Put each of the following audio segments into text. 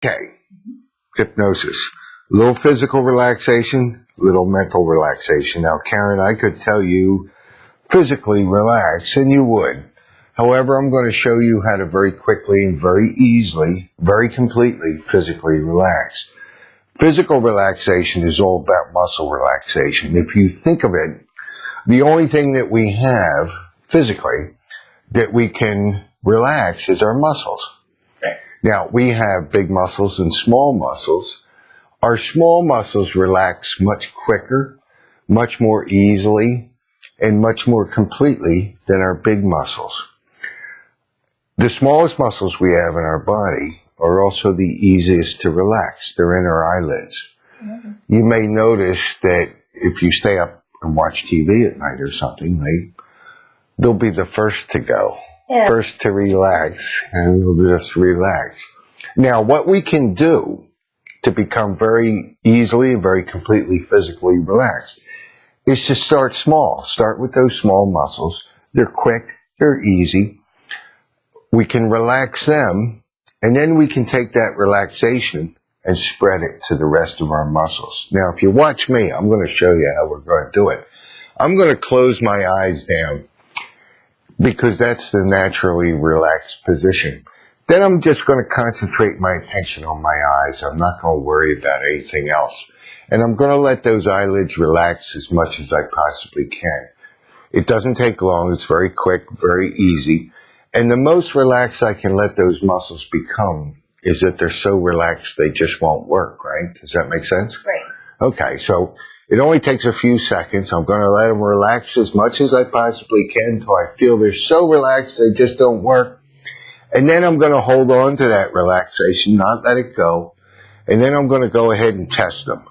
Okay, hypnosis. A little physical relaxation, little mental relaxation. Now, Karen, I could tell you physically relax, and you would. However, I'm going to show you how to very quickly and very easily, very completely physically relax. Physical relaxation is all about muscle relaxation. If you think of it, the only thing that we have physically that we can relax is our muscles. Now, we have big muscles and small muscles. Our small muscles relax much quicker, much more easily, and much more completely than our big muscles. The smallest muscles we have in our body are also the easiest to relax. They're in our eyelids. Mm-hmm. You may notice that if you stay up and watch TV at night or something, they'll be the first to go. Yeah. First to relax, and we'll just relax. Now, what we can do to become very easily and very completely physically relaxed is to start small. Start with those small muscles. They're quick, they're easy. We can relax them, and then we can take that relaxation and spread it to the rest of our muscles. Now, if you watch me, I'm going to show you how we're going to do it. I'm going to close my eyes down, because that's the naturally relaxed position. Then I'm just going to concentrate my attention on my eyes. I'm not going to worry about anything else. And I'm going to let those eyelids relax as much as I possibly can. It doesn't take long. It's very quick, very easy. And the most relaxed I can let those muscles become is that they're so relaxed they just won't work, right? Does that make sense? Right. Okay, so it only takes a few seconds. I'm going to let them relax as much as I possibly can until I feel they're so relaxed they just don't work. And then I'm going to hold on to that relaxation, not let it go. And then I'm going to go ahead and test them.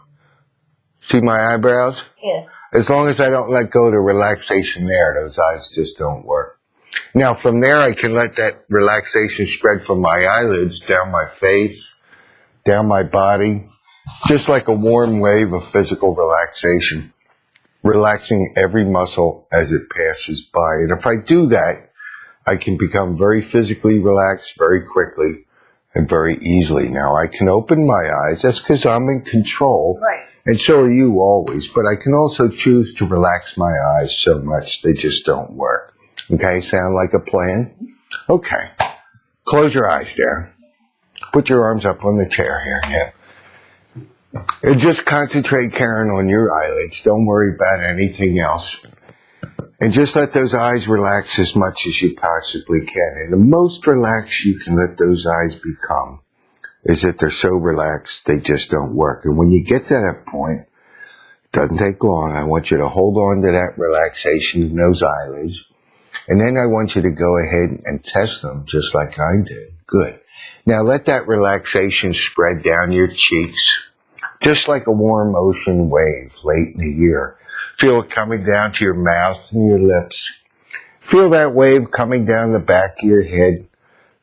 See my eyebrows? Yeah. As long as I don't let go of the relaxation there, those eyes just don't work. Now, from there, I can let that relaxation spread from my eyelids down my face, down my body, just like a warm wave of physical relaxation, relaxing every muscle as it passes by. And if I do that, I can become very physically relaxed very quickly and very easily. Now, I can open my eyes. That's because I'm in control. Right. And so are you always. But I can also choose to relax my eyes so much they just don't work. Okay, sound like a plan? Okay. Close your eyes there. Put your arms up on the chair here. Yeah. And just concentrate, Karen, on your eyelids. Don't worry about anything else. And just let those eyes relax as much as you possibly can. And the most relaxed you can let those eyes become is that they're so relaxed they just don't work. And when you get to that point, it doesn't take long. I want you to hold on to that relaxation in those eyelids. And then I want you to go ahead and test them just like I did. Good. Now let that relaxation spread down your cheeks, just like a warm ocean wave late in the year. Feel it coming down to your mouth and your lips. Feel that wave coming down the back of your head,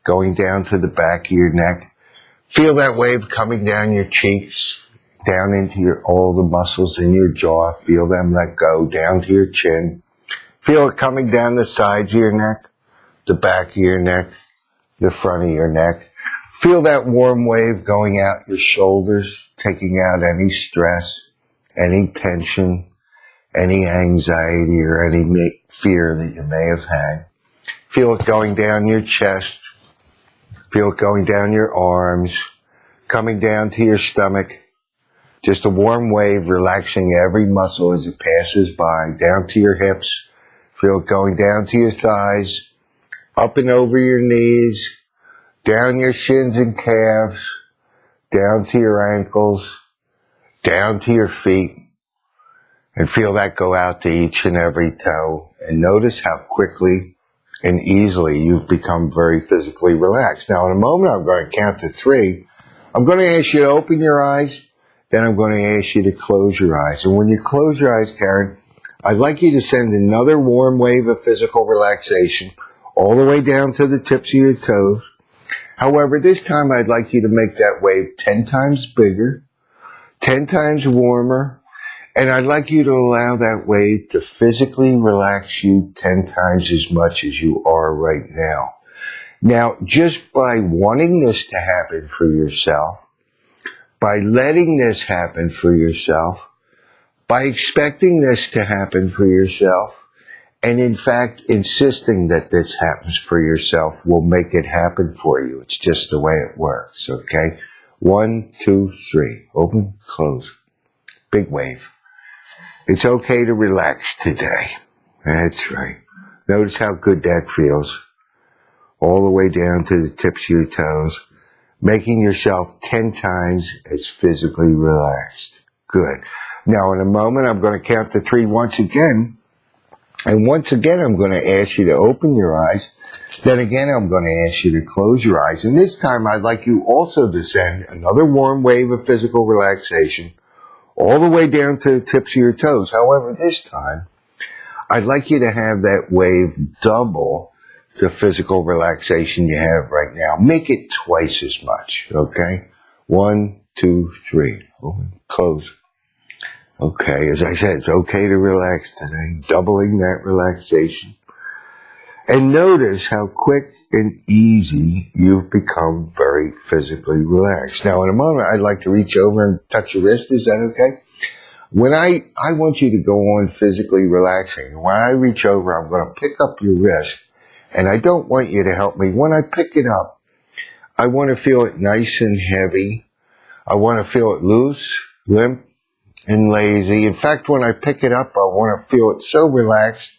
going down to the back of your neck. Feel that wave coming down your cheeks, down into all the muscles in your jaw. Feel them let go down to your chin. Feel it coming down the sides of your neck, the back of your neck, the front of your neck. Feel that warm wave going out your shoulders, taking out any stress, any tension, any anxiety or any fear that you may have had. Feel it going down your chest. Feel it going down your arms, coming down to your stomach. Just a warm wave relaxing every muscle as it passes by, down to your hips. Feel it going down to your thighs, up and over your knees, down your shins and calves, down to your ankles, down to your feet. And feel that go out to each and every toe. And notice how quickly and easily you've become very physically relaxed. Now, in a moment, I'm going to count to 3. I'm going to ask you to open your eyes. Then I'm going to ask you to close your eyes. And when you close your eyes, Karen, I'd like you to send another warm wave of physical relaxation all the way down to the tips of your toes. However, this time I'd like you to make that wave 10 times bigger, 10 times warmer, and I'd like you to allow that wave to physically relax you 10 times as much as you are right now. Now, just by wanting this to happen for yourself, by letting this happen for yourself, by expecting this to happen for yourself, and in fact insisting that this happens for yourself will make it happen for you. It's just the way it works, okay? 1, 2, 3. Open, close. Big wave. It's okay to relax today. That's right. Notice how good that feels. All the way down to the tips of your toes. Making yourself 10 times as physically relaxed. Good. Now in a moment I'm going to count to 3 once again. And once again I'm going to ask you to open your eyes. Then again I'm going to ask you to close your eyes. And this time I'd like you also to send another warm wave of physical relaxation all the way down to the tips of your toes. However, this time I'd like you to have that wave double the physical relaxation you have right now. Make it twice as much, okay? 1, 2, 3. Open, close. Okay, as I said, it's okay to relax today. Doubling that relaxation. And notice how quick and easy you've become very physically relaxed. Now, in a moment, I'd like to reach over and touch your wrist. Is that okay? When I want you to go on physically relaxing. When I reach over, I'm going to pick up your wrist. And I don't want you to help me. When I pick it up, I want to feel it nice and heavy. I want to feel it loose, limp, and lazy. In fact, when I pick it up, I want to feel it so relaxed,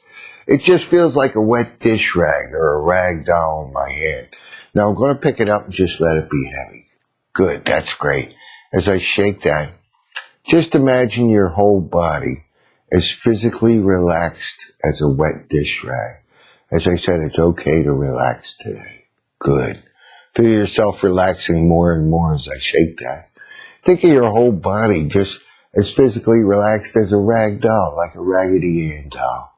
it just feels like a wet dish rag or a rag doll in my hand. Now I'm going to pick it up and just let it be heavy. Good, that's great. As I shake that, just imagine your whole body as physically relaxed as a wet dish rag. As I said, it's okay to relax today. Good. Feel yourself relaxing more and more as I shake that. Think of your whole body just as physically relaxed as a rag doll, like a Raggedy Ann doll.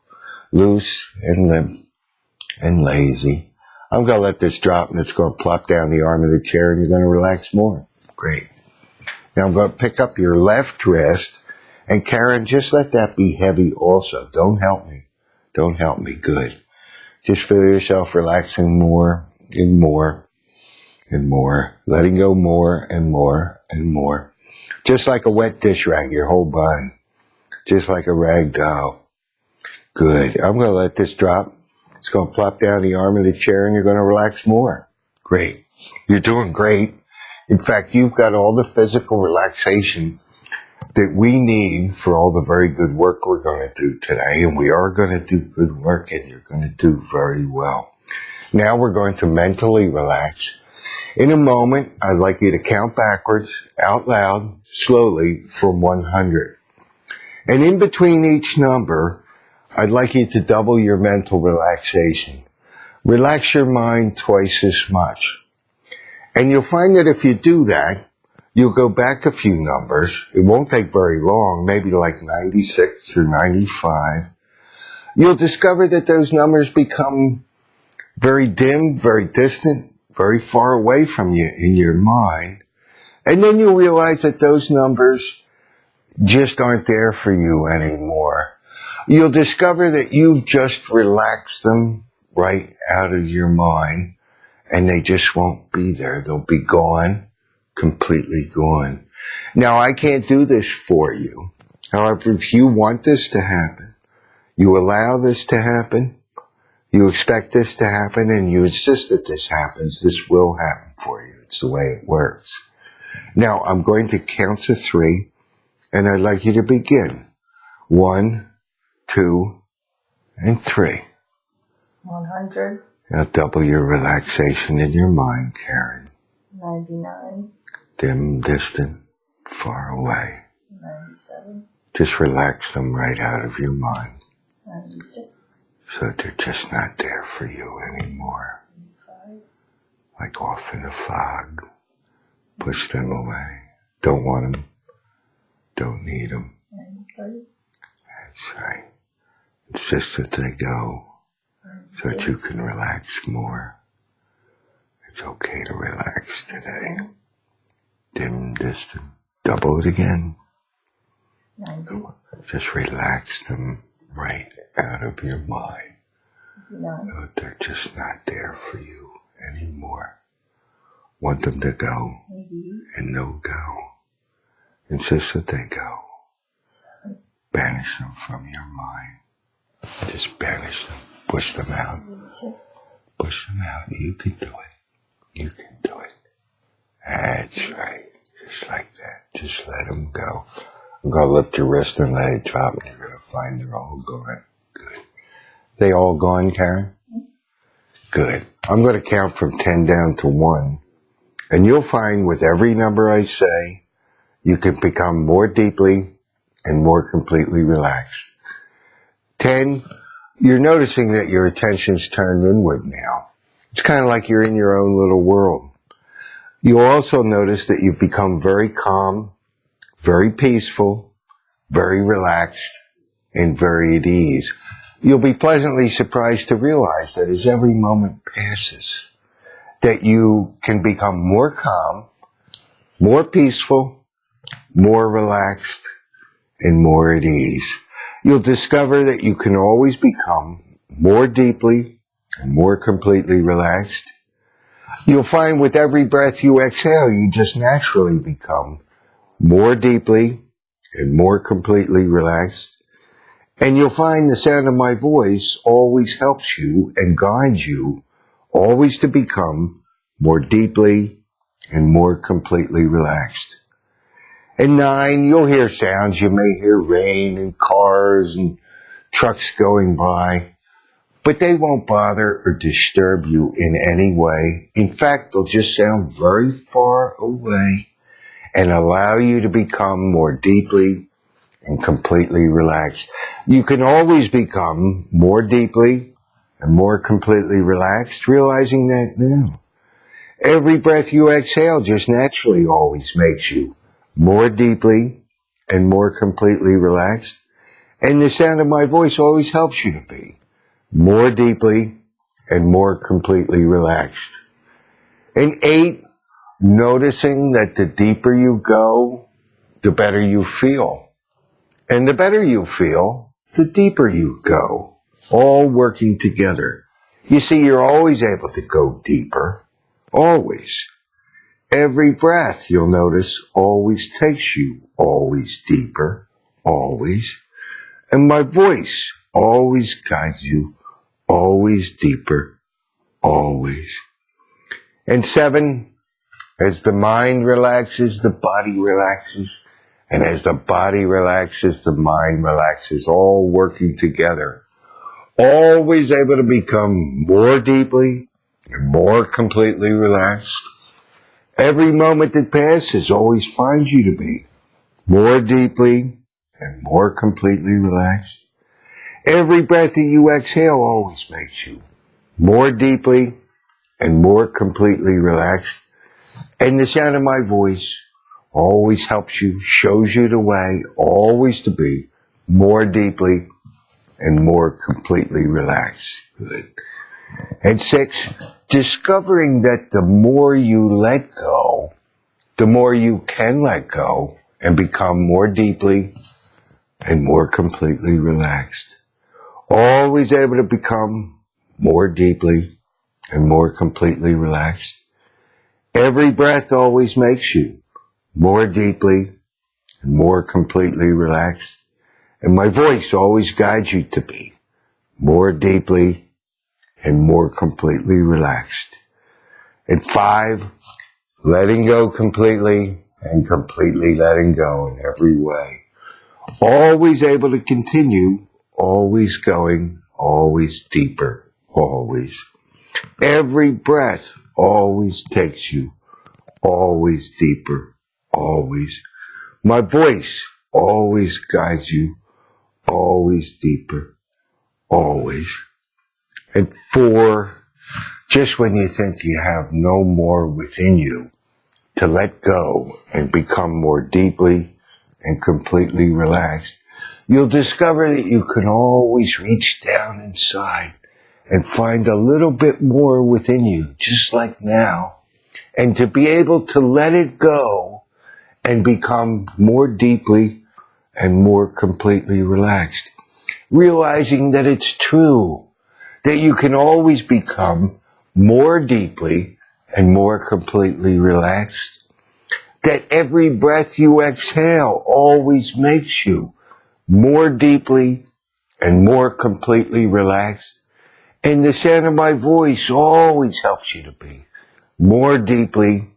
Loose and limp and lazy. I'm going to let this drop and it's going to plop down the arm of the chair and you're going to relax more. Great. Now I'm going to pick up your left wrist and Karen, just let that be heavy also. Don't help me. Don't help me. Good. Just feel yourself relaxing more and more and more. Letting go more and more and more. Just like a wet dish rag, your whole body. Just like a rag doll. Good. I'm going to let this drop. It's going to plop down the arm of the chair and you're going to relax more. Great. You're doing great. In fact, you've got all the physical relaxation that we need for all the very good work we're going to do today. And we are going to do good work and you're going to do very well. Now we're going to mentally relax. In a moment, I'd like you to count backwards, out loud, slowly, from 100. And in between each number, I'd like you to double your mental relaxation. Relax your mind twice as much. And you'll find that if you do that, you'll go back a few numbers. It won't take very long, maybe like 96 or 95. You'll discover that those numbers become very dim, very distant, very far away from you in your mind. And then you'll realize that those numbers just aren't there for you anymore. You'll discover that you've just relaxed them right out of your mind, and they just won't be there. They'll be gone, completely gone. Now, I can't do this for you. However, if you want this to happen, you allow this to happen, you expect this to happen, and you insist that this happens, this will happen for you. It's the way it works. Now, I'm going to count to 3, and I'd like you to begin. 1, 2, and 3. 100. Now double your relaxation in your mind, Karen. 99. Dim, distant, far away. 97. Just relax them right out of your mind. 96. So that they're just not there for you anymore. 95. Like off in a fog. Push them away. Don't want them. Don't need them. 93. That's right. Insist that they go so that you can relax more. It's okay to relax today. Dim, distant. Double it again. 90. Just relax them right out of your mind. 99. So that they're just not there for you anymore. Want them to go, and they'll go. Insist that they go. Banish them from your mind. Just banish them. Push them out. Push them out. You can do it. You can do it. That's right. Just like that. Just let them go. I'm going to lift your wrist and let it drop, and you're going to find they're all gone. Good. They all gone, Karen? Good. I'm going to count from 10 down to 1. And you'll find with every number I say, you can become more deeply and more completely relaxed. 10, you're noticing that your attention's turned inward now. It's kind of like you're in your own little world. You'll also notice that you've become very calm, very peaceful, very relaxed, and very at ease. You'll be pleasantly surprised to realize that as every moment passes, that you can become more calm, more peaceful, more relaxed, and more at ease. You'll discover that you can always become more deeply and more completely relaxed. You'll find with every breath you exhale, you just naturally become more deeply and more completely relaxed. And you'll find the sound of my voice always helps you and guides you always to become more deeply and more completely relaxed. And 9, you'll hear sounds. You may hear rain and cars and trucks going by, but they won't bother or disturb you in any way. In fact, they'll just sound very far away and allow you to become more deeply and completely relaxed. You can always become more deeply and more completely relaxed, realizing that now. Every breath you exhale just naturally always makes you more deeply and more completely relaxed. And the sound of my voice always helps you to be more deeply and more completely relaxed. And 8, noticing that the deeper you go, the better you feel. And the better you feel, the deeper you go, all working together. You see, you're always able to go deeper, always. Every breath, you'll notice, always takes you always deeper, always. And my voice always guides you always deeper, always. And 7, as the mind relaxes, the body relaxes. And as the body relaxes, the mind relaxes, all working together. Always able to become more deeply and more completely relaxed. Every moment that passes always finds you to be more deeply and more completely relaxed. Every breath that you exhale always makes you more deeply and more completely relaxed. And the sound of my voice always helps you, shows you the way, always to be more deeply and more completely relaxed. Good. And 6, discovering that the more you let go, the more you can let go and become more deeply and more completely relaxed. Always able to become more deeply and more completely relaxed. Every breath always makes you more deeply and more completely relaxed. And my voice always guides you to be more deeply and more completely relaxed. And 5, letting go completely and completely letting go in every way. Always able to continue, always going, always deeper, always. Every breath always takes you, always deeper, always. My voice always guides you, always deeper, always. And 4, just when you think you have no more within you to let go and become more deeply and completely relaxed, you'll discover that you can always reach down inside and find a little bit more within you, just like now, and to be able to let it go and become more deeply and more completely relaxed. Realizing that it's true, that you can always become more deeply and more completely relaxed. That every breath you exhale always makes you more deeply and more completely relaxed. And the sound of my voice always helps you to be more deeply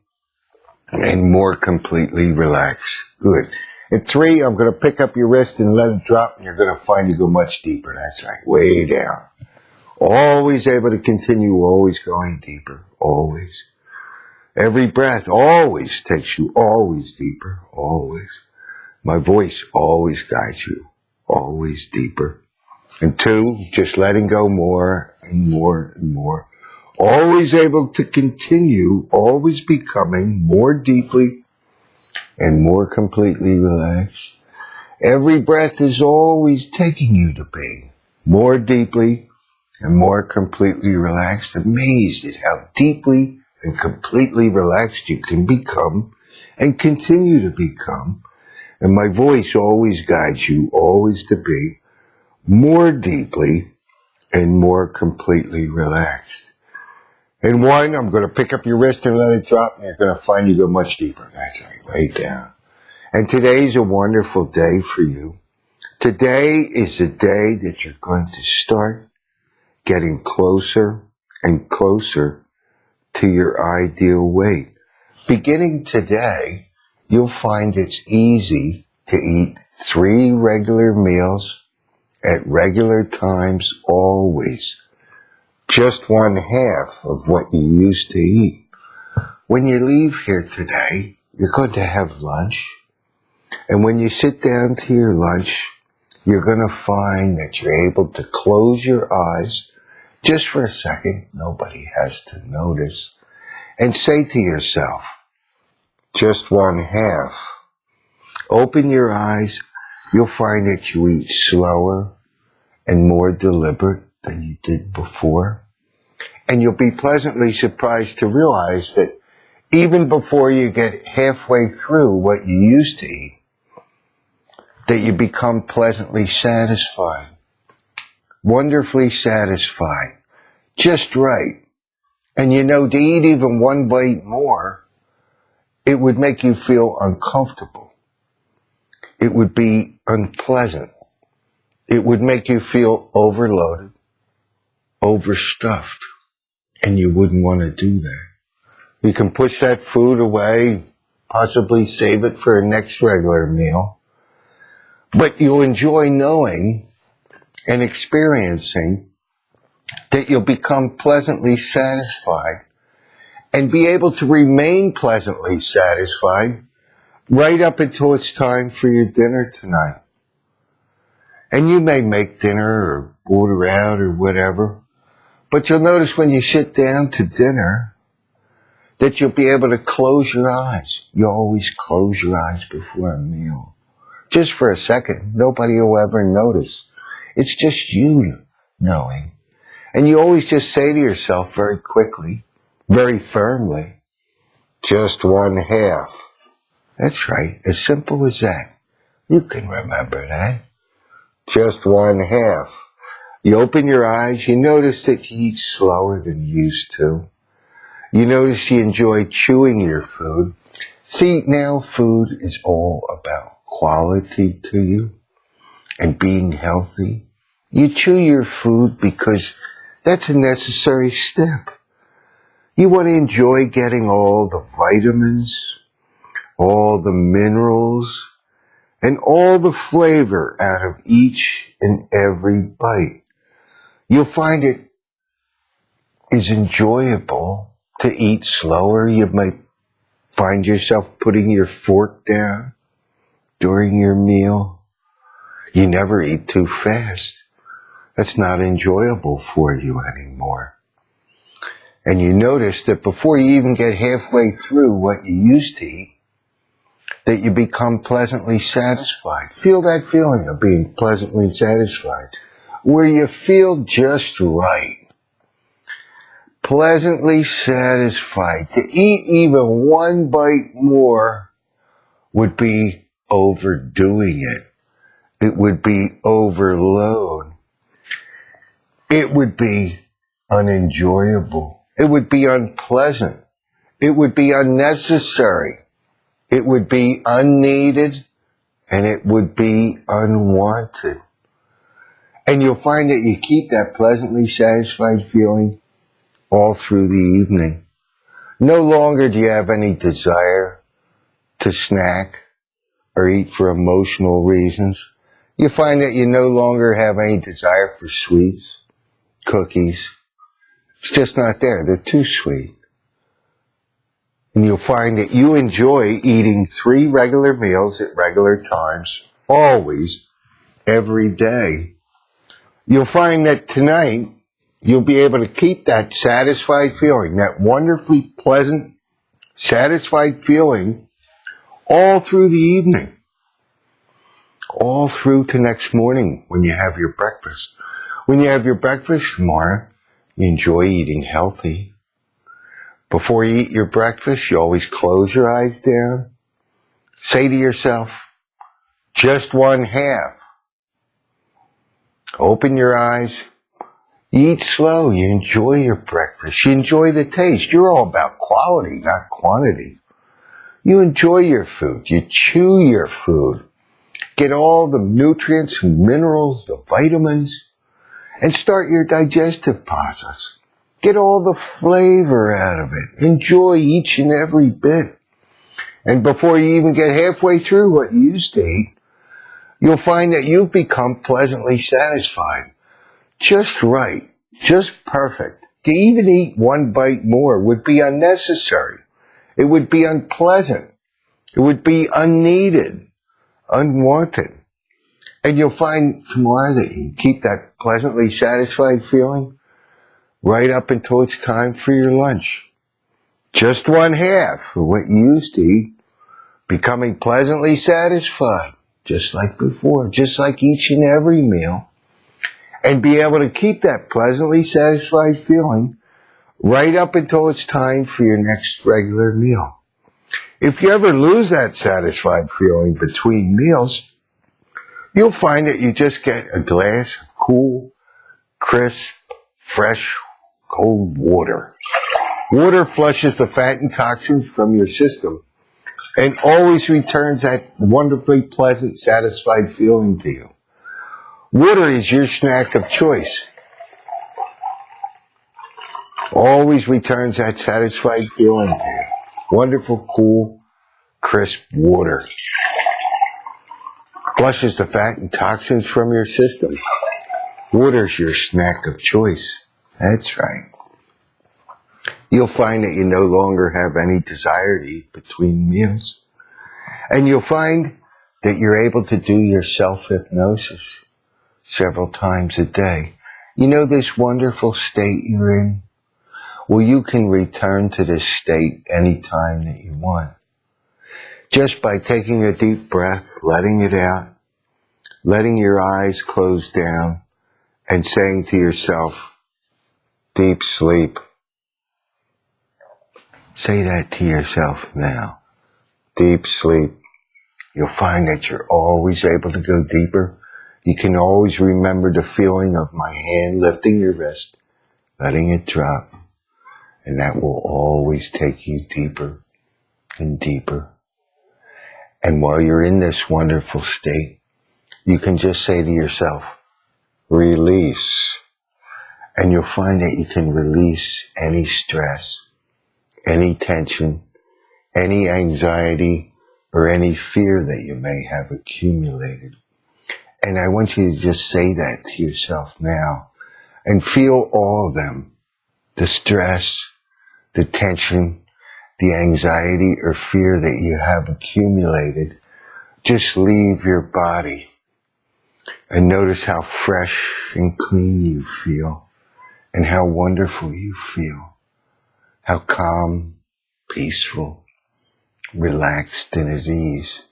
and more completely relaxed. Good. At 3, I'm going to pick up your wrist and let it drop, and you're going to find you go much deeper. That's right, way down. Always able to continue, always going deeper, always. Every breath always takes you always deeper, always. My voice always guides you, always deeper. And 2, just letting go more and more and more. Always able to continue, always becoming more deeply and more completely relaxed. Every breath is always taking you to be more deeply and more completely relaxed. Amazed at how deeply and completely relaxed you can become and continue to become. And my voice always guides you, always to be more deeply and more completely relaxed. And 1, I'm going to pick up your wrist and let it drop, and you're going to find you go much deeper. That's right, way down. And today's a wonderful day for you. Today is the day that you're going to start getting closer and closer to your ideal weight. Beginning today, you'll find it's easy to eat 3 regular meals at regular times always. Just 1/2 of what you used to eat. When you leave here today, you're going to have lunch. And when you sit down to your lunch, you're going to find that you're able to close your eyes just for a second. Nobody has to notice. And say to yourself, just 1/2. Open your eyes. You'll find that you eat slower and more deliberate than you did before. And you'll be pleasantly surprised to realize that even before you get halfway through what you used to eat, that you become pleasantly satisfied, wonderfully satisfied, just right. And you know, to eat even 1 bite more, it would make you feel uncomfortable. It would be unpleasant. It would make you feel overloaded, overstuffed, and you wouldn't want to do that. You can push that food away, possibly save it for a next regular meal, but you'll enjoy knowing and experiencing that you'll become pleasantly satisfied and be able to remain pleasantly satisfied right up until it's time for your dinner tonight. And you may make dinner or order out or whatever, but you'll notice when you sit down to dinner that you'll be able to close your eyes. You always close your eyes before a meal. Just for a second. Nobody will ever notice. It's just you knowing. And you always just say to yourself very quickly, very firmly, just 1/2. That's right. As simple as that. You can remember that. Just 1/2. You open your eyes, you notice that you eat slower than you used to. You notice you enjoy chewing your food. See, now food is all about quality to you and being healthy. You chew your food because that's a necessary step. You want to enjoy getting all the vitamins, all the minerals, and all the flavor out of each and every bite. You'll find it is enjoyable to eat slower. You might find yourself putting your fork down during your meal. You never eat too fast. That's not enjoyable for you anymore. And you notice that before you even get halfway through what you used to eat, that you become pleasantly satisfied. Feel that feeling of being pleasantly satisfied, where you feel just right. Pleasantly satisfied. To eat even 1 bite more would be overdoing it. It would be overload. It would be unenjoyable. It would be unpleasant. It would be unnecessary. It would be unneeded. And it would be unwanted. And you'll find that you keep that pleasantly satisfied feeling all through the evening. No longer do you have any desire to snack or eat for emotional reasons. You find that you no longer have any desire for sweets, cookies. It's just not there. They're too sweet. And you'll find that you enjoy eating 3 regular meals at regular times, always, every day. You'll find that tonight you'll be able to keep that satisfied feeling, that wonderfully pleasant, satisfied feeling all through the evening. All through to next morning when you have your breakfast. When you have your breakfast tomorrow, you enjoy eating healthy. Before you eat your breakfast, you always close your eyes down. Say to yourself, just 1/2. Open your eyes. You eat slow. You enjoy your breakfast. You enjoy the taste. You're all about quality, not quantity. You enjoy your food. You chew your food. Get all the nutrients and minerals, the vitamins, and start your digestive process. Get all the flavor out of it. Enjoy each and every bit. And before you even get halfway through what you used to eat, you'll find that you've become pleasantly satisfied. Just right. Just perfect. To even eat 1 bite more would be unnecessary. It would be unpleasant. It would be unneeded, unwanted. And you'll find tomorrow that you keep that pleasantly satisfied feeling right up until it's time for your lunch. Just 1/2 of what you used to eat, becoming pleasantly satisfied, just like before, just like each and every meal, and be able to keep that pleasantly satisfied feeling right up until it's time for your next regular meal. If you ever lose that satisfied feeling between meals, you'll find that you just get a glass of cool, crisp, fresh, cold water. Water flushes the fat and toxins from your system and always returns that wonderfully pleasant, satisfied feeling to you. Water is your snack of choice. Always returns that satisfied feeling to you. Wonderful, cool, crisp water. Flushes the fat and toxins from your system. Water's your snack of choice. That's right. You'll find that you no longer have any desire to eat between meals. And you'll find that you're able to do your self-hypnosis several times a day. You know this wonderful state you're in? Well, you can return to this state anytime that you want. Just by taking a deep breath, letting it out, letting your eyes close down, and saying to yourself, deep sleep. Say that to yourself now. Deep sleep. You'll find that you're always able to go deeper. You can always remember the feeling of my hand lifting your wrist, letting it drop. And that will always take you deeper and deeper. And while you're in this wonderful state, you can just say to yourself, release. And you'll find that you can release any stress, any tension, any anxiety, or any fear that you may have accumulated. And I want you to just say that to yourself now and feel all of them. The stress, the tension, the anxiety or fear that you have accumulated, just leave your body and notice how fresh and clean you feel and how wonderful you feel, how calm, peaceful, relaxed, and at ease.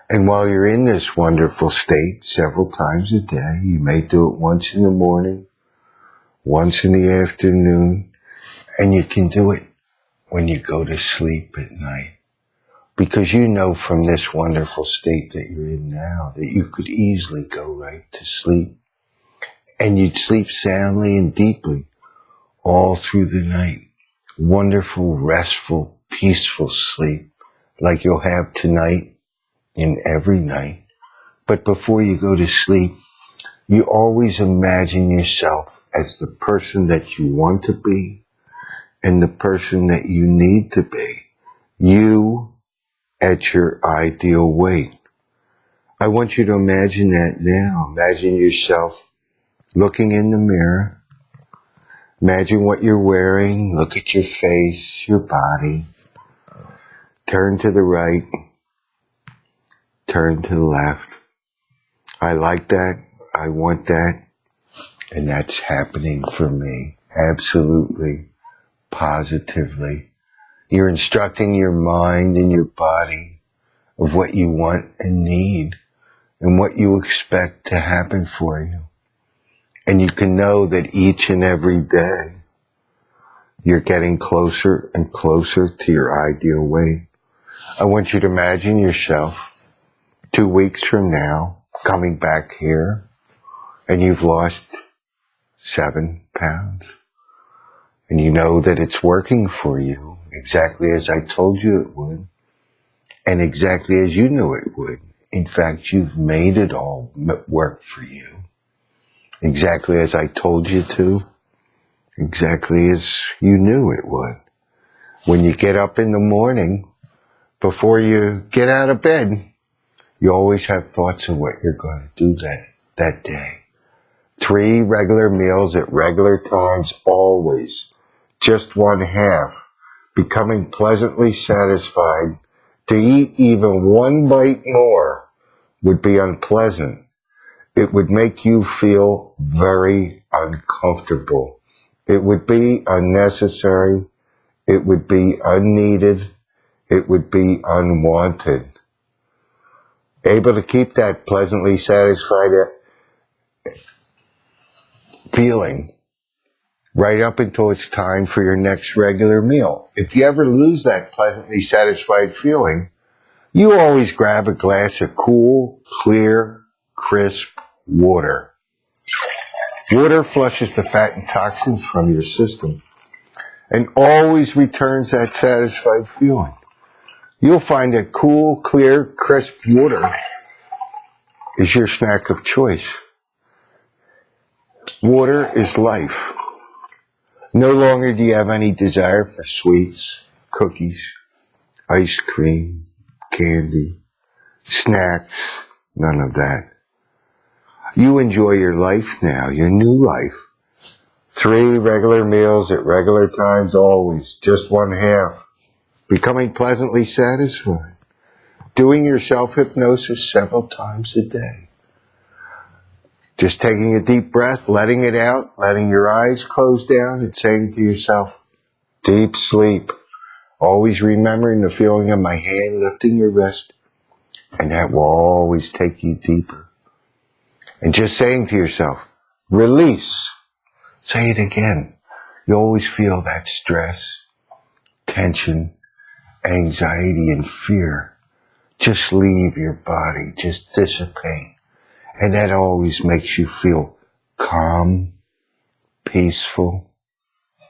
And while you're in this wonderful state several times a day, you may do it once in the morning, once in the afternoon, and you can do it when you go to sleep at night. Because you know from this wonderful state that you're in now that you could easily go right to sleep. And you'd sleep soundly and deeply all through the night. wonderful, restful, peaceful sleep like you'll have tonight and every night. But before you go to sleep, you always imagine yourself as the person that you want to be and the person that you need to be. You at your ideal weight. I want you to imagine that now. Imagine yourself looking in the mirror. Imagine what you're wearing. Look at your face, your body. Turn to the right. Turn to the left. I like that. I want that. And that's happening for me. Absolutely. Positively. You're instructing your mind and your body of what you want and need and what you expect to happen for you. And you can know that each and every day you're getting closer and closer to your ideal weight. I want you to imagine yourself 2 weeks from now coming back here and you've lost 7 pounds. And you know that it's working for you exactly as I told you it would and exactly as you knew it would. In fact, you've made it all work for you. Exactly as I told you to. Exactly as you knew it would. When you get up in the morning, before you get out of bed, you always have thoughts of what you're going to do that day. 3 regular meals at regular times, always. Just 1/2. Becoming pleasantly satisfied. To eat even 1 bite more would be unpleasant. It would make you feel very uncomfortable. It would be unnecessary. It would be unneeded. It would be unwanted. Able to keep that pleasantly satisfied feeling right up until it's time for your next regular meal. If you ever lose that pleasantly satisfied feeling, you always grab a glass of cool, clear, crisp water. Water flushes the fat and toxins from your system and always returns that satisfied feeling. You'll find that cool, clear, crisp water is your snack of choice. Water is life. No longer do you have any desire for sweets, cookies, ice cream, candy, snacks, none of that. You enjoy your life now, your new life. 3 regular meals at regular times always, just 1/2. Becoming pleasantly satisfied. Doing your self-hypnosis several times a day. Just taking a deep breath, letting it out, letting your eyes close down and saying to yourself, deep sleep. Always remembering the feeling of my hand lifting your wrist, and that will always take you deeper. And just saying to yourself, release. Say it again. You always feel that stress, tension, anxiety, and fear just leave your body, just dissipate. And that always makes you feel calm, peaceful,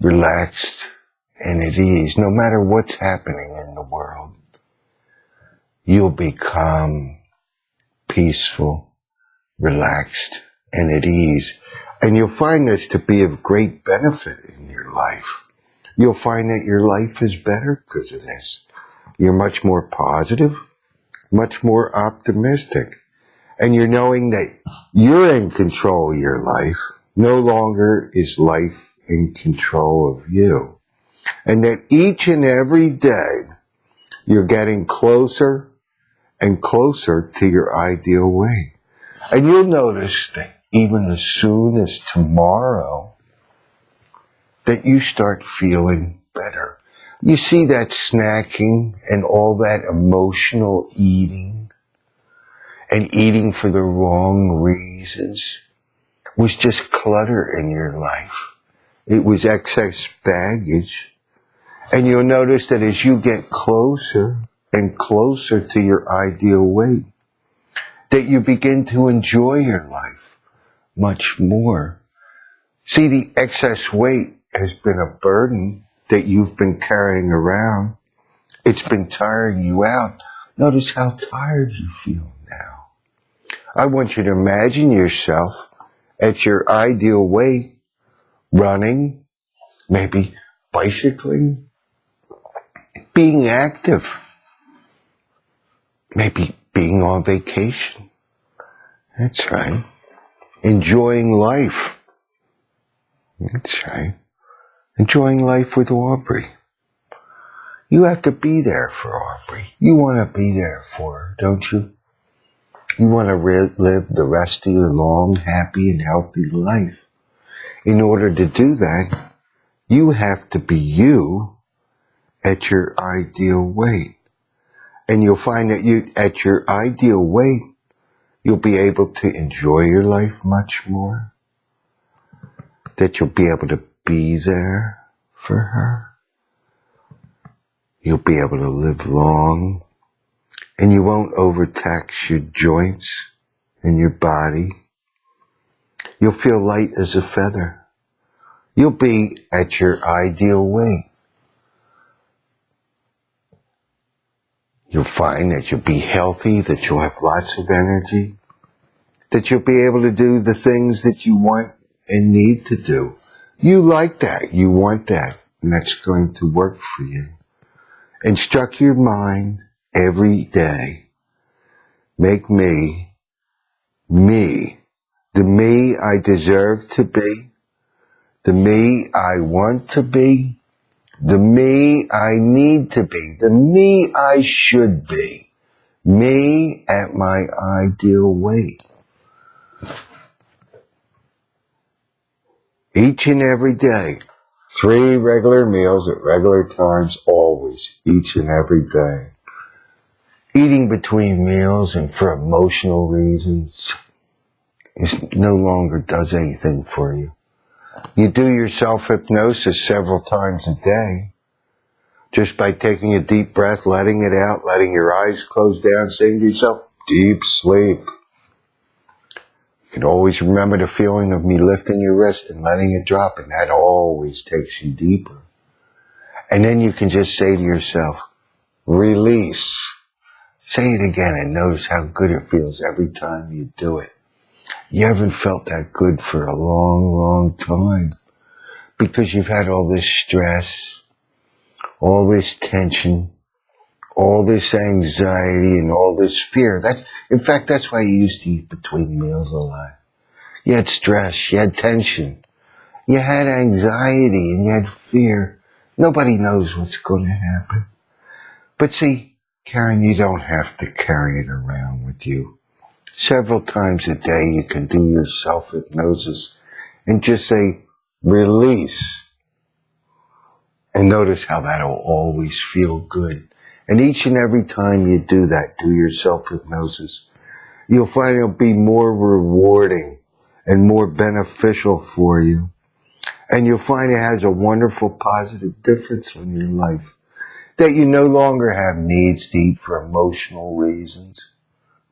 relaxed, and at ease. No matter what's happening in the world, you'll be calm, peaceful, relaxed, and at ease. And you'll find this to be of great benefit in your life. You'll find that your life is better because of this. You're much more positive, much more optimistic. And you're knowing that you're in control of your life. No longer is life in control of you. And that each and every day, you're getting closer and closer to your ideal weight. And you'll notice that even as soon as tomorrow, that you start feeling better. You see that snacking and all that emotional eating and eating for the wrong reasons was just clutter in your life. It was excess baggage. And you'll notice that as you get closer and closer to your ideal weight, that you begin to enjoy your life much more. See, the excess weight has been a burden that you've been carrying around. It's been tiring you out. Notice how tired you feel now. I want you to imagine yourself at your ideal weight, running, maybe bicycling, being active, maybe being on vacation. That's right. Enjoying life. That's right. Enjoying life with Aubrey. You have to be there for Aubrey. You want to be there for her, don't you? You want to live the rest of your long, happy, and healthy life. In order to do that, you have to be you at your ideal weight. And you'll find that at your ideal weight, you'll be able to enjoy your life much more. That you'll be able to be there for her. You'll be able to live long, and you won't overtax your joints and your body. You'll feel light as a feather. You'll be at your ideal weight. You'll find that you'll be healthy, that you'll have lots of energy, that you'll be able to do the things that you want and need to do. You like that. You want that. And that's going to work for you. Instruct your mind every day. Make me, the me I deserve to be, the me I want to be, the me I need to be, the me I should be, me at my ideal weight. Each and every day. 3 regular meals at regular times, always, each and every day. Eating between meals and for emotional reasons no longer does anything for you. You do your self-hypnosis several times a day, just by taking a deep breath, letting it out, letting your eyes close down, saying to yourself, deep sleep. You can always remember the feeling of me lifting your wrist and letting it drop, and that always takes you deeper. And then you can just say to yourself, release. Say it again and notice how good it feels every time you do it. You haven't felt that good for a long, long time because you've had all this stress, all this tension, all this anxiety, and all this fear. In fact, that's why you used to eat between meals a lot. You had stress, you had tension, you had anxiety, and you had fear. Nobody knows what's going to happen. But see, Karen, you don't have to carry it around with you. Several times a day you can do your self-hypnosis and just say, release. And notice how that'll always feel good. And each and every time you do that, do your self-hypnosis, you'll find it'll be more rewarding and more beneficial for you. And you'll find it has a wonderful positive difference in your life. That you no longer have needs to eat for emotional reasons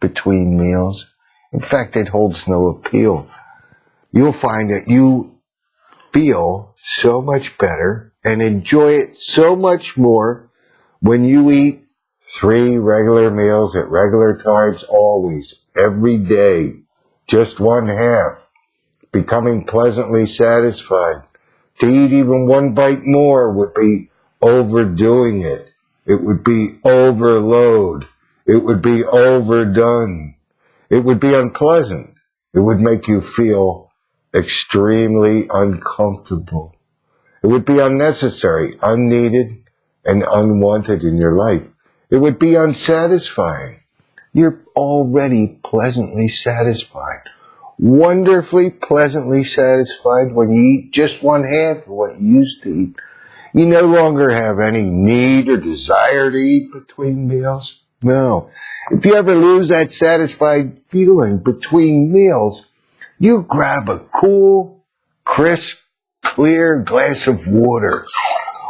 between meals. In fact, it holds no appeal. You'll find that you feel so much better and enjoy it so much more when you eat 3 regular meals at regular times, always, every day, just 1/2, becoming pleasantly satisfied. To eat even 1 bite more would be overdoing it. It would be overload. It would be overdone. It would be unpleasant. It would make you feel extremely uncomfortable. It would be unnecessary, unneeded, and unwanted in your life. It would be unsatisfying. You're already pleasantly satisfied. Wonderfully pleasantly satisfied when you eat just 1/2 of what you used to eat. You no longer have any need or desire to eat between meals. No. If you ever lose that satisfied feeling between meals, you grab a cool, crisp, clear glass of water.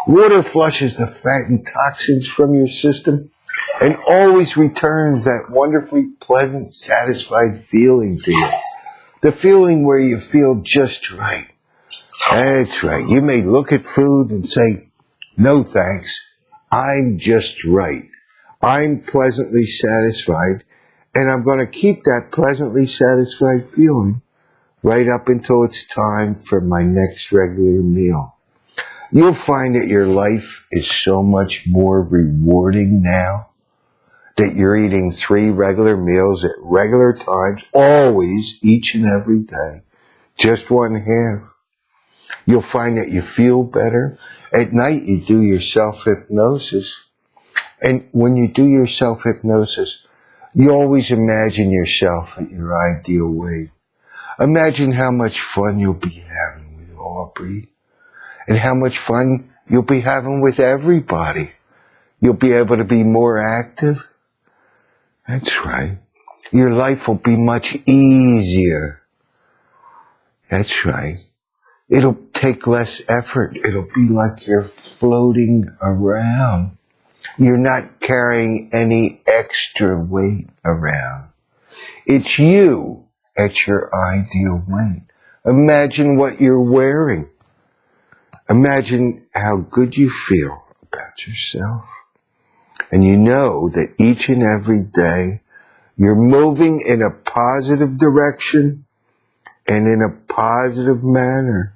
Water flushes the fat and toxins from your system and always returns that wonderfully pleasant, satisfied feeling to you. The feeling where you feel just right. That's right. You may look at food and say, No thanks. I'm just right. I'm pleasantly satisfied, and I'm going to keep that pleasantly satisfied feeling right up until it's time for my next regular meal. You'll find that your life is so much more rewarding now that you're eating 3 regular meals at regular times, always, each and every day, just 1/2. You'll find that you feel better. At night, you do your self-hypnosis. And when you do your self-hypnosis, you always imagine yourself at your ideal weight. Imagine how much fun you'll be having with Aubrey, and how much fun you'll be having with everybody. You'll be able to be more active. That's right. Your life will be much easier. That's right. It'll take less effort. It'll be like you're floating around. You're not carrying any extra weight around. It's you at your ideal weight. Imagine what you're wearing. Imagine how good you feel about yourself. And you know that each and every day you're moving in a positive direction and in a positive manner.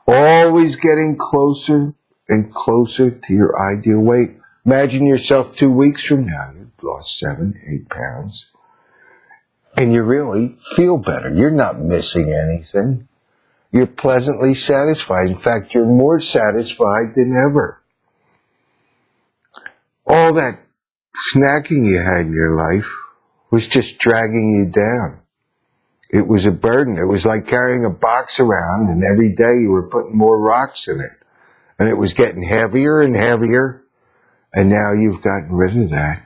Always getting closer and closer to your ideal weight. Imagine yourself 2 weeks from now. You've lost 7, 8 pounds. And you really feel better. You're not missing anything. You're pleasantly satisfied. In fact, you're more satisfied than ever. All that snacking you had in your life was just dragging you down. It was a burden. It was like carrying a box around, and every day you were putting more rocks in it. And it was getting heavier and heavier. And now you've gotten rid of that.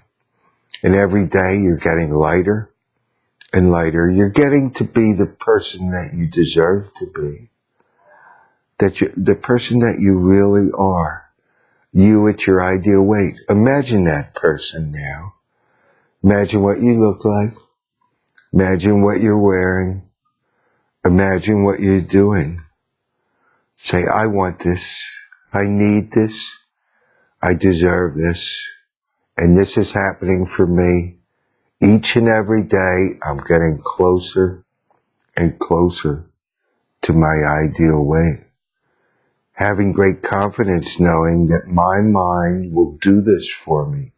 And every day you're getting lighter and lighter. You're getting to be the person that you deserve to be. The person that you really are. You at your ideal weight. Imagine that person now. Imagine what you look like. Imagine what you're wearing. Imagine what you're doing. Say, I want this. I need this. I deserve this. And this is happening for me. Each and every day, I'm getting closer and closer to my ideal weight. Having great confidence knowing that my mind will do this for me.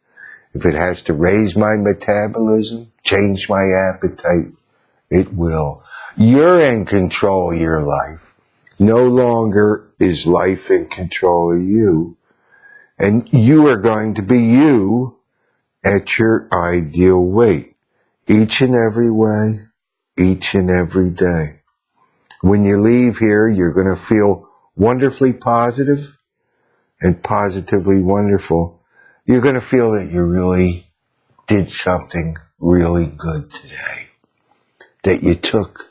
If it has to raise my metabolism, change my appetite, it will. You're in control of your life. No longer is life in control of you. And you are going to be you at your ideal weight. Each and every way, each and every day. When you leave here, you're going to feel wonderfully positive and positively wonderful. You're going to feel that you really did something really good today. That you took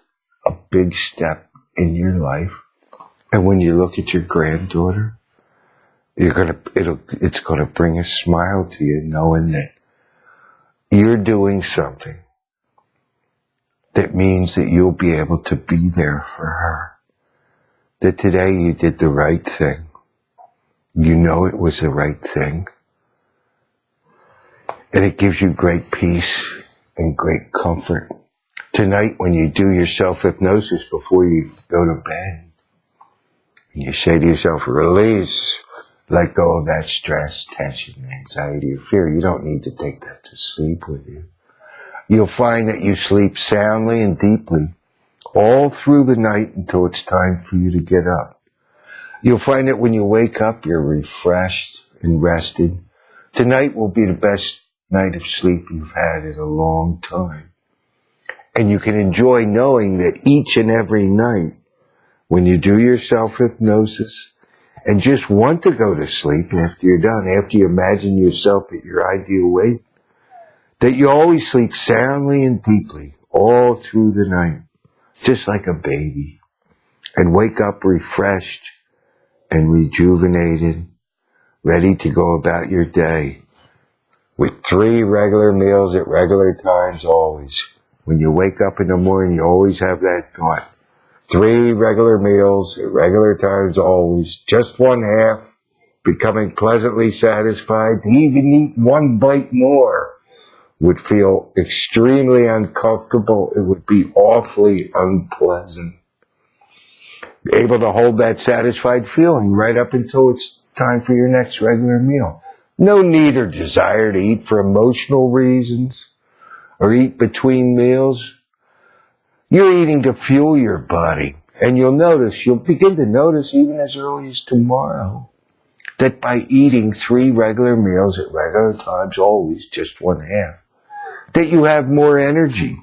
a big step in your life. And when you look at your granddaughter, it's going to bring a smile to you knowing that you're doing something that means that you'll be able to be there for her. That today you did the right thing. You know it was the right thing. And it gives you great peace and great comfort. Tonight when you do your self-hypnosis before you go to bed, and you say to yourself, release, let go of that stress, tension, anxiety, or fear. You don't need to take that to sleep with you. You'll find that you sleep soundly and deeply all through the night until it's time for you to get up. You'll find that when you wake up, you're refreshed and rested. Tonight will be the best night of sleep you've had in a long time. And you can enjoy knowing that each and every night, when you do your self-hypnosis and just want to go to sleep after you're done, after you imagine yourself at your ideal weight, that you always sleep soundly and deeply all through the night, just like a baby, and wake up refreshed and rejuvenated, ready to go about your day with 3 regular meals at regular times always. When you wake up in the morning, you always have that thought. 3 regular meals at regular times always, just 1/2, becoming pleasantly satisfied. To even eat one bite more would feel extremely uncomfortable. It would be awfully unpleasant. Able to hold that satisfied feeling right up until it's time for your next regular meal. No need or desire to eat for emotional reasons or eat between meals. You're eating to fuel your body. And you'll begin to notice even as early as tomorrow that by eating 3 regular meals at regular times, always just one half, that you have more energy,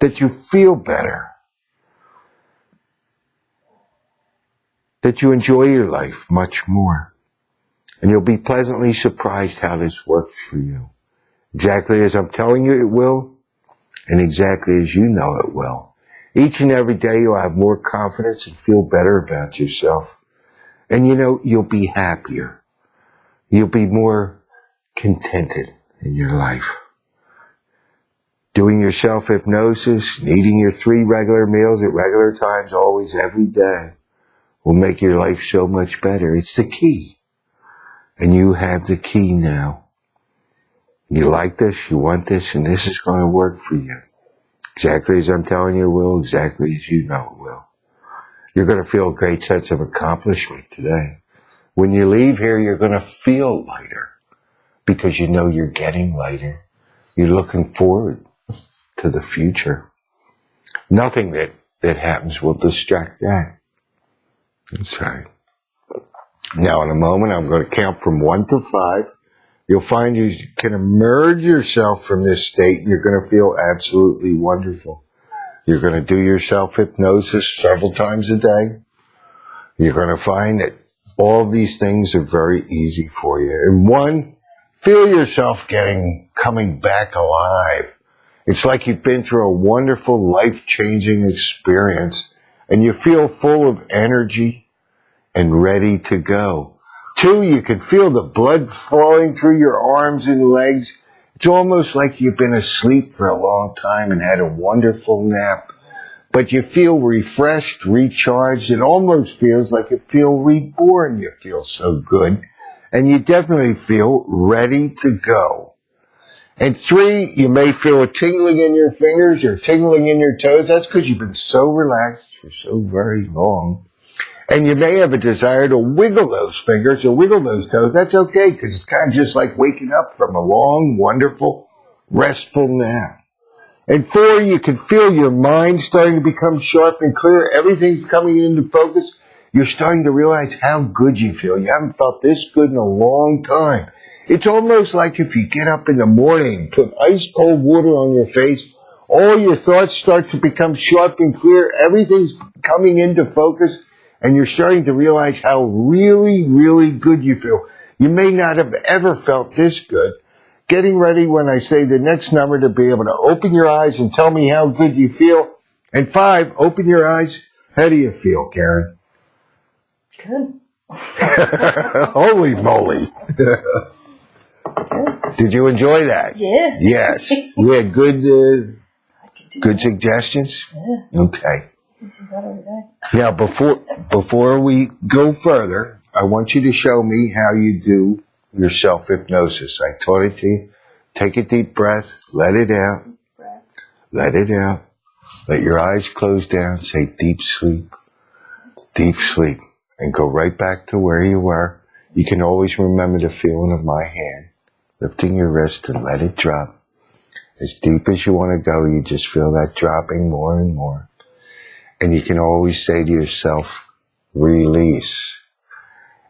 that you feel better, that you enjoy your life much more. And you'll be pleasantly surprised how this works for you. Exactly as I'm telling you it will, and exactly as you know it will. Each and every day you'll have more confidence and feel better about yourself. And you'll be happier. You'll be more contented in your life. Doing your self-hypnosis and eating your 3 regular meals at regular times, always, every day, will make your life so much better. It's the key. And you have the key now. You like this, you want this, and this is going to work for you. Exactly as I'm telling you it will, exactly as you know it will. You're going to feel a great sense of accomplishment today. When you leave here, you're going to feel lighter because you know you're getting lighter. You're looking forward to the future. Nothing that happens will distract that. That's right. Now, in a moment, I'm going to count from 1 to 5. You'll find you can emerge yourself from this state, and you're going to feel absolutely wonderful. You're going to do your self-hypnosis several times a day. You're going to find that all of these things are very easy for you. And 1, feel yourself coming back alive. It's like you've been through a wonderful, life-changing experience, and you feel full of energy and ready to go. 2, you can feel the blood flowing through your arms and legs. It's almost like you've been asleep for a long time and had a wonderful nap. But you feel refreshed, recharged. It almost feels like you feel reborn. You feel so good. And you definitely feel ready to go. And 3, you may feel a tingling in your fingers or tingling in your toes. That's because you've been so relaxed for so very long. And you may have a desire to wiggle those fingers or wiggle those toes. That's okay, because it's kind of just like waking up from a long, wonderful, restful nap. And 4, you can feel your mind starting to become sharp and clear. Everything's coming into focus. You're starting to realize how good you feel. You haven't felt this good in a long time. It's almost like if you get up in the morning, put ice cold water on your face, all your thoughts start to become sharp and clear. Everything's coming into focus. And you're starting to realize how really, really good you feel. You may not have ever felt this good. Getting ready when I say the next number to be able to open your eyes and tell me how good you feel. And 5, open your eyes. How do you feel, Karen? Good. Holy moly. Good. Did you enjoy that? Yeah. Yes. You had good suggestions? Yeah. Okay. Better today. Now, before we go further, I want you to show me how you do your self-hypnosis. I taught it to you. Take a deep breath. Let it out. Breath. Let it out. Let your eyes close down. Say deep sleep. Deep sleep. And go right back to where you were. You can always remember the feeling of my hand. Lifting your wrist and let it drop. As deep as you want to go, you just feel that dropping more and more. And you can always say to yourself, release,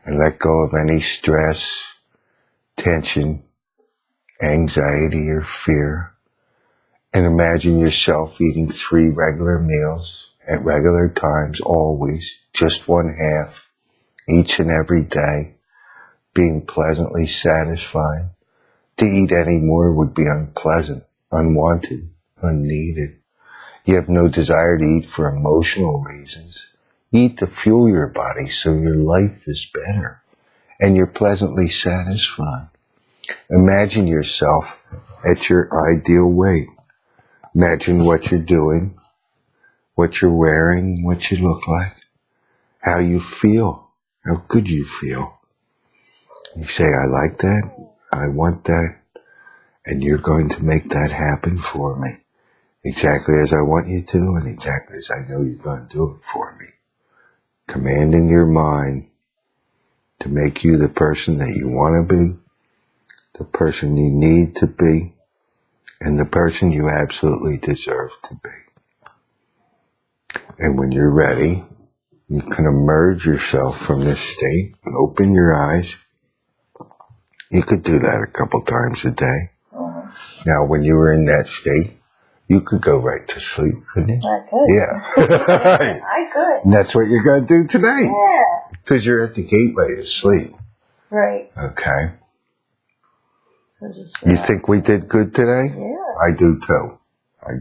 and let go of any stress, tension, anxiety, or fear. And imagine yourself eating 3 regular meals at regular times, always, just one half, each and every day, being pleasantly satisfied. To eat any more would be unpleasant, unwanted, unneeded. You have no desire to eat for emotional reasons. Eat to fuel your body so your life is better and you're pleasantly satisfied. Imagine yourself at your ideal weight. Imagine what you're doing, what you're wearing, what you look like, how you feel, how good you feel. You say, I like that, I want that, and you're going to make that happen for me. Exactly as I want you to, and exactly as I know you're going to do it for me. Commanding your mind to make you the person that you want to be, the person you need to be, and the person you absolutely deserve to be. And when you're ready, you can emerge yourself from this state and open your eyes. You could do that a couple times a day. Now, when you were in that state, you could go right to sleep, couldn't you? I could. Yeah. I could. And that's what you're going to do today. Yeah. Because you're at the gateway to sleep. Right. Okay. So just You think we did good today? Yeah. I do too.